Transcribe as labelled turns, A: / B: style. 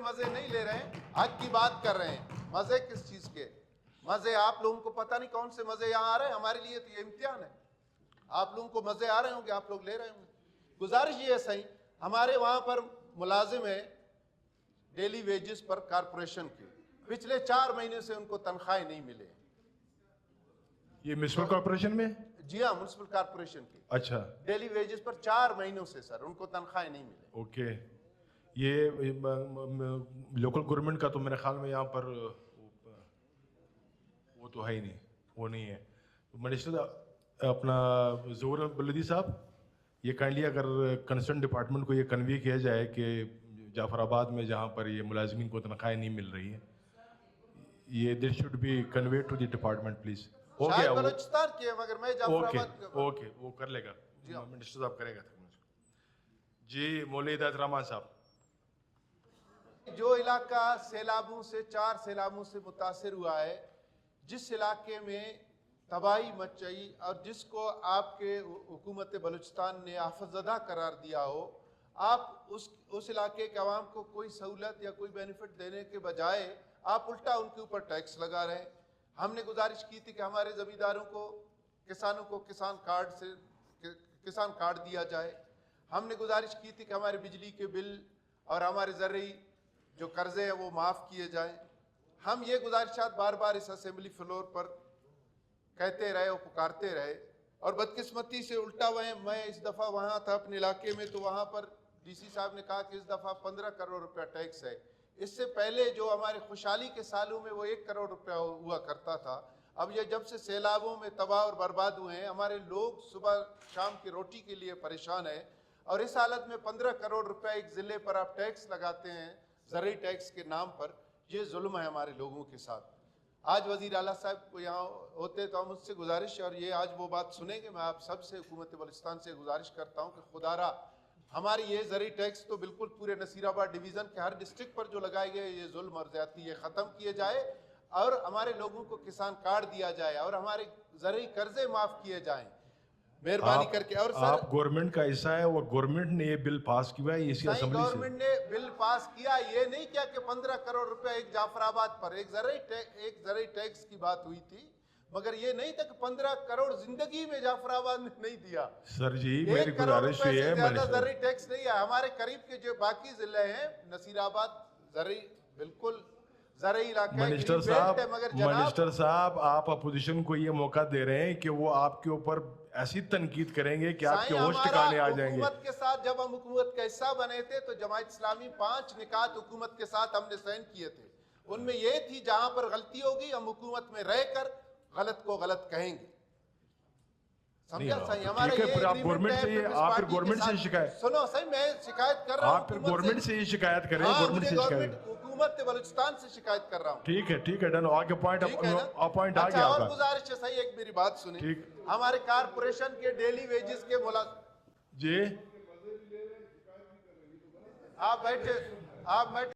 A: मजे नहीं ले रहे हैं, हक की बात कर रहे हैं। मजे किस चीज के? मजे आप लोगों को पता नहीं कौन से मजे यहाँ आ रहे हैं, हमारे लिए तो ये इम्तिहान है। आप लोगों को मजे आ रहे होंगे, आप लोग ले रहे होंगे। गुजारिश ये है सही, हमारे वहां पर मुलाजिम है डेली वेजेस पर कारपोरेशन के, पिछले 4 महीने से उनको तनख्वाहें नहीं मिले।
B: ये म्युनिसिपल कॉर्पोरेशन में?
A: जी हाँ, म्युनिसिपल कारपोरेशन की।
B: अच्छा,
A: डेली वेजेस पर 4 महीनों से सर उनको तनख्वाहें नहीं मिले।
B: ओके। ये लोकल गवर्नमेंट का तो मेरे ख्याल में यहाँ पर वो तो है ही नहीं, वो नहीं है। मिनिस्टर अपना ज़हूर बलदी साहब, ये काइंडली अगर कंसर्न डिपार्टमेंट को ये कन्वे किया जाए कि जाफराबाद में जहाँ पर ये मुलाजमीन को तनख्वाहें नहीं मिल रही है, ये this should be convey to the department please. हो गया वो,
A: बलूचिस्तान की है, मगर मैं जाफराबाद
B: ओके वो कर लेगा मिनिस्टर साहब करेगा। जी मौलवी रहमान साहब,
A: जो इलाका सैलाबों से 4 सैलाबों से मुतासिर हुआ है, जिस इलाके में तबाही मचाई और जिसको आपके हुकूमत बलूचिस्तान ने आफतज़दा करार दिया हो, आप उस इलाके के अवाम को कोई सहूलत या कोई बेनिफिट देने के बजाय आप उल्टा उनके ऊपर टैक्स लगा रहे हैं। हमने गुजारिश की थी कि हमारे ज़मींदारों को, किसानों को किसान कार्ड दिया जाए। हमने गुजारिश की थी कि हमारे बिजली के बिल और हमारे ज़रूरी जो कर्जे हैं वो माफ़ किए जाएं। हम ये गुजारिशात बार बार इस असेंबली फ्लोर पर कहते रहे और पुकारते रहे, और बदकिस्मती से उल्टा मैं इस दफ़ा वहाँ था अपने इलाके में, तो वहाँ पर डीसी साहब ने कहा कि इस दफ़ा 15 करोड़ रुपया टैक्स है। इससे पहले जो हमारे खुशहाली के सालों में वो 1 करोड़ रुपया हुआ करता था। अब ये जब से सैलाबों में तबाह और बर्बाद हुए हैं, हमारे लोग सुबह शाम की रोटी के लिए परेशान है, और इस हालत में 15 करोड़ रुपया एक ज़िले पर आप टैक्स लगाते हैं ज़रूरी टैक्स के नाम पर, ये जुल्म है हमारे लोगों के साथ। आज वज़ीर आला साहब को यहाँ होते तो हम उससे गुजारिश, और ये आज वो बात सुनेंगे, मैं आप सब से हुकूमत बलूचिस्तान से गुजारिश करता हूँ कि खुदारा हमारी ये ज़रूरी टैक्स तो बिल्कुल पूरे नसीराबाद डिवीज़न के हर डिस्ट्रिक्ट पर जो लगाए गए ये जुल्म और ज़्यादती ये ख़त्म किए जाए, और हमारे लोगों को किसान कार्ड दिया जाए, और हमारे ज़रूरी कर्जे माफ़ किए जाएँ मेहरबानी करके। और सर,
B: आप गवर्नमेंट का हिस्सा है और गवर्नमेंट ने ये बिल पास किया है इसी असेंबली से।
A: गवर्नमेंट ने बिल पास किया, ये नहीं किया कि 15 करोड़ रुपए एक जाफराबाद पर एक ज़रूरी टैक्स की बात हुई थी, मगर ये नहीं था कि 15 करोड़ जिंदगी में जाफराबाद ने नहीं दिया।
B: सर जी मेरी गुजारिश ये है,
A: ज्यादा ज़रूरी टैक्स नहीं है। हमारे करीब के जो बाकी जिले हैं, नसीराबाद ज़रूरी बिल्कुल ज़रूरी इलाका है,
B: मिनिस्टर साहब आप अपोजिशन को ये मौका दे रहे हैं कि वो आपके ऊपर ऐसी तनकीद करेंगे कि आपके होश ठिकाने आ जाएंगे।
A: हुकूमत के साथ जब हम हुकूमत का हिस्सा बने थे तो जमात इस्लामी 5 निकात हुकूमत के साथ हमने साइन किए थे। उनमें ये थी जहां पर गलती होगी हम हुकूमत में रहकर गलत को गलत कहेंगे। समझा सही? हमारे ये
B: गवर्नमेंट से शिकायत
A: सुनो सही, मैं शिकायत कर रहा हूँ,
B: आप फिर गवर्नमेंट से ये शिकायत करें। गवर्नमेंट से शिकायत,
A: हुकूमत बलूचिस्तान से शिकायत कर रहा हूँ।
B: ठीक है डन, आगे पॉइंट आ गया।
A: और गुजारिश है सही, एक मेरी बात सुनिए। हमारे कारपोरेशन के डेली वेजेस के
B: जी
A: आप बैठे